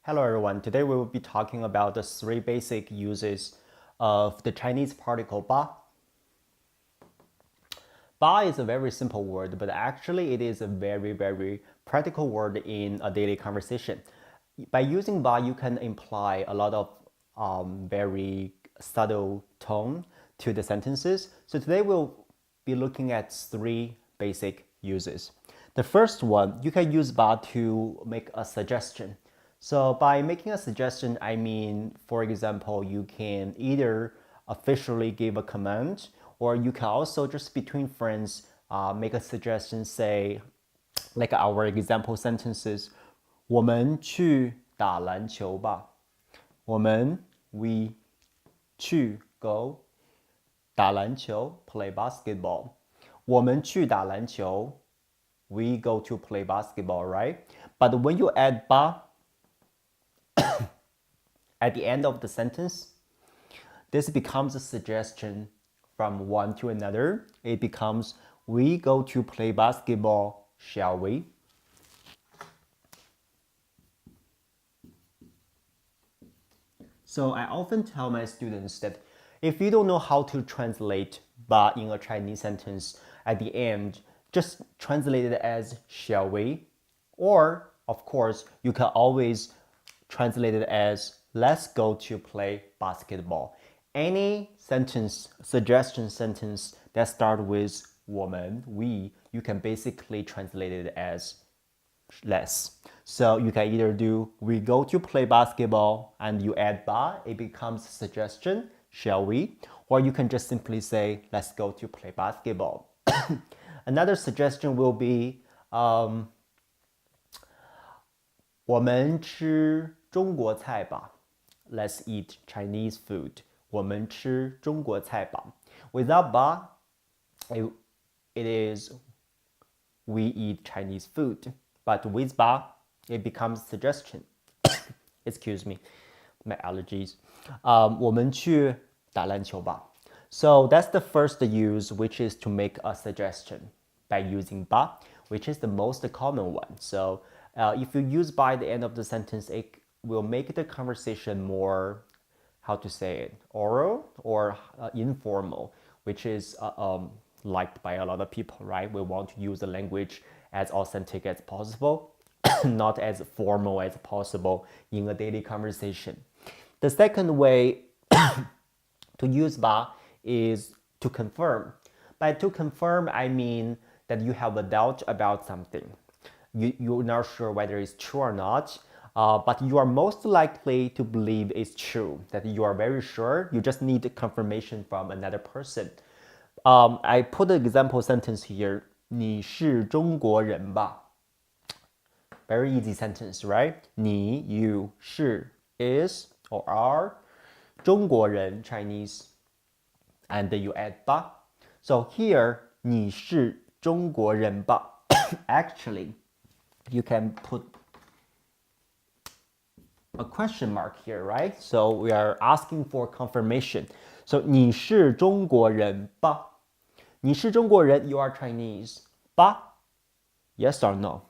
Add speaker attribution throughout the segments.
Speaker 1: Hello everyone, today we will be talking about the three basic uses of the Chinese particle ba. Ba is a very simple word, but actually it is a very practical word in a daily conversation. By using ba, you can imply a lot of very subtle tone to the sentences. So today we'll be looking at three basic uses. The first one, you can use ba to make a suggestion. So by making a suggestion, I mean, for example, you can either officially give a command, or you can also just between friends make a suggestion, say, like our example sentences, 我们去打篮球吧。我们 we 去 go 打篮球 play basketball. 我们去打篮球 we go to play basketball, right? But when you add ba at the end of the sentence, this becomes a suggestion from one to another. It becomes, we go to play basketball, shall we? So I often tell my students that if you don't know how to translate ba in a Chinese sentence, at the end, just translate it as shall we? Or, of course, you can always translate it as let's go to play basketball. Any sentence, suggestion sentence that start with 我们, we, you can basically translate it as let's. So you can either do we go to play basketball and you add ba, it becomes a suggestion, shall we? Or you can just simply say let's go to play basketball. Another suggestion will be 我们吃中国菜吧. Let's eat Chinese food. 我们吃中国菜吧. Without ba, it is we eat Chinese food. But with ba, it becomes suggestion. Excuse me, my allergies. 我们去打篮球吧. So that's the first use, which is to make a suggestion by using ba, which is the most common one. So if you use ba at the end of the sentence, it will make the conversation more, how to say it, oral or informal, which is liked by a lot of people, right? We want to use the language as authentic as possible, not as formal as possible in a daily conversation. The second way to use ba is to confirm. By to confirm, I mean that you have a doubt about something. You're not sure whether it's true or not, but you are most likely to believe it's true, that you are very sure. You just need confirmation from another person. I put an example sentence here. 你是中国人吧? Very easy sentence, right? 你 you 是 is or are 中国人 Chinese, and you add 吧. So here 你是中国人吧? Actually, you can put a question mark here, right? So we are asking for confirmation. So 你是中国人吧? 你是中国人, you are Chinese. 吧? Yes or no?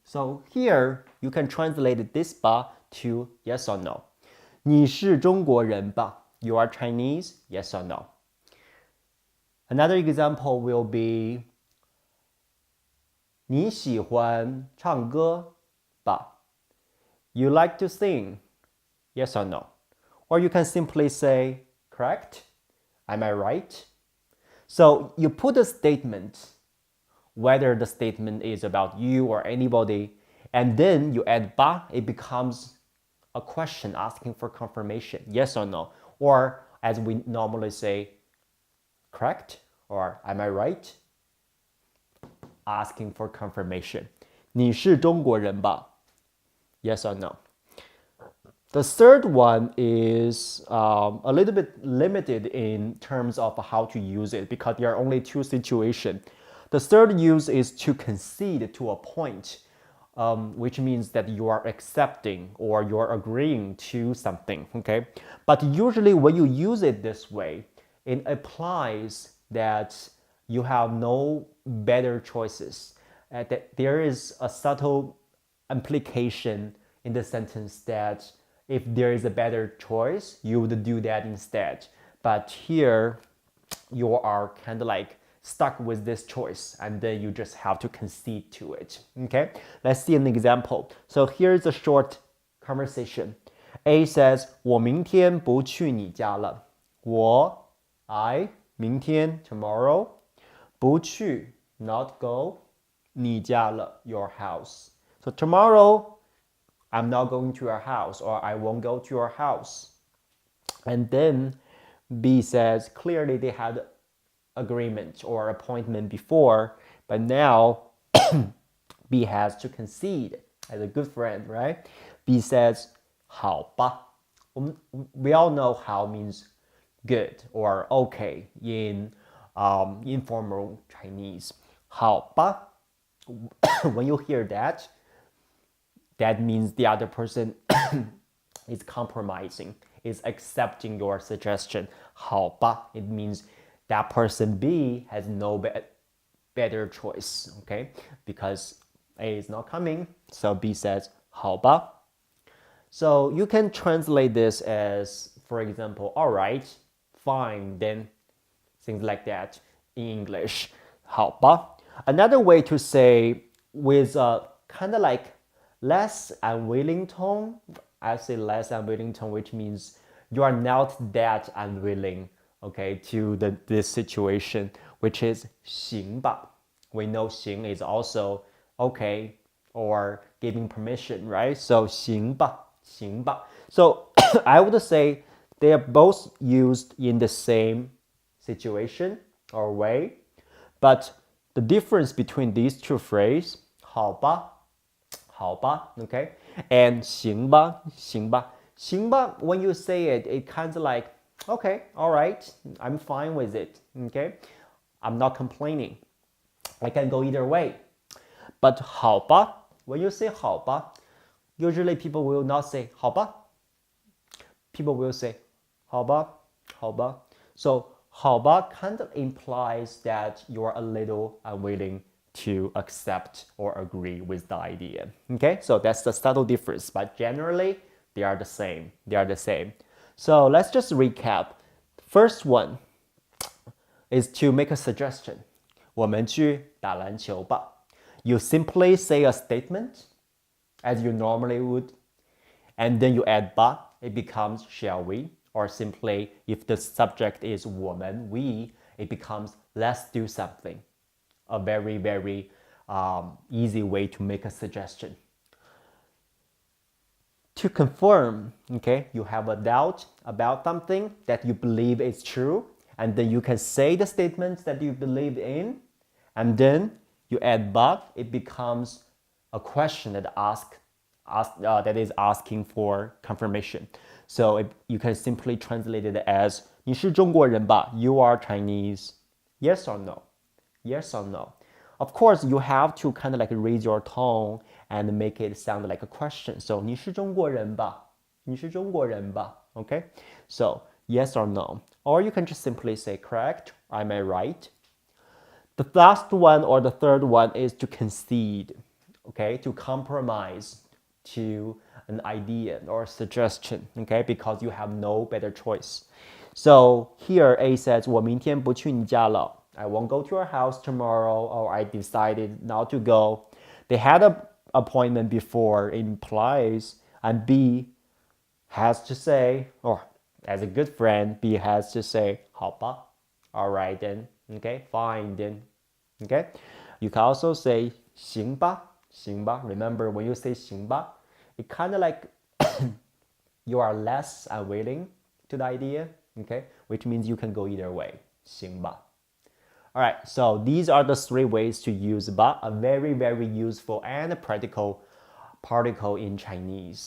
Speaker 1: So here you can translate this ba to yes or no. 你是中国人吧? You are Chinese, yes or no? Another example will be 你喜欢唱歌吧? You like to sing, yes or no? Or you can simply say, correct? Am I right? So you put a statement, whether the statement is about you or anybody, and then you add ba, it becomes a question asking for confirmation, yes or no? Or as we normally say, correct? Or am I right? Asking for confirmation. 你是中国人吧? Yes or no? The third one is a little bit limited in terms of how to use it because there are only two situations. The third use is to concede to a point, which means that you are accepting or you're agreeing to something, okay? But usually when you use it this way, it implies that you have no better choices. that there is a subtle implication in the sentence that if there is a better choice, you would do that instead. But here, you are kind of like stuck with this choice and then you just have to concede to it. Okay, let's see an example. So here's a short conversation. A says 我明天不去你家了。I 明天 tomorrow 不去 not go 你家了 your house. So tomorrow I'm not going to your house or I won't go to your house. And then B says clearly they had agreement or appointment before, but now B has to concede as a good friend, right? B says 好吧. We all know how means good or okay in informal Chinese. 好吧. When you hear that, that means the other person is compromising, is accepting your suggestion. 好吧, it means that person B has no better choice, okay? Because A is not coming, so B says 好吧. So you can translate this as, for example, all right, fine, then things like that in English. 好吧. Another way to say with a kind of like less unwilling tone, I say less unwilling tone, which means you are not that unwilling, okay, to this situation, which is 行吧. We know 行 is also okay or giving permission, right? So 行吧, 行吧. So I would say they are both used in the same situation or way, but the difference between these two phrases, 好吧, 好吧, okay, and 行吧, 行吧. 行吧, when you say it, it kind of like, okay, all right, I'm fine with it, okay? I'm not complaining. I can go either way. But 好吧, when you say 好吧, usually people will not say 好吧. People will say 好吧, 好吧. So 好吧 kind of implies that you're a little unwilling to accept or agree with the idea. Okay, so that's the subtle difference, but generally they are the same. They are the same. So let's just recap. First one is to make a suggestion. 我们去打篮球吧. You simply say a statement as you normally would, and then you add 吧, it becomes shall we, or simply if the subject is 我们, we, it becomes let's do something. A very, very easy way to make a suggestion. To confirm, okay, you have a doubt about something that you believe is true, and then you can say the statements that you believe in, and then you add but, it becomes a question that that is asking for confirmation. So you can simply translate it as 你是中国人吧? You are Chinese. Yes or no? Yes or no? Of course, you have to kind of like raise your tone and make it sound like a question. So 你是中国人吧? 你是中国人吧? Okay? So yes or no. Or you can just simply say correct. Am I right? The last one or the third one is to concede, okay, to compromise to an idea or suggestion, okay, because you have no better choice. So here A says, 我明天不去你家了. I won't go to your house tomorrow, or I decided not to go. They had an appointment before, it implies, and B has to say, or as a good friend, B has to say, 好吧, all right then, okay, fine then, okay. You can also say 行吧, 行吧. Remember, when you say 行吧, it kind of like you are less unwilling to the idea, okay, which means you can go either way, 行吧. All right, so these are the three ways to use 吧, a very, very useful and practical particle in Chinese.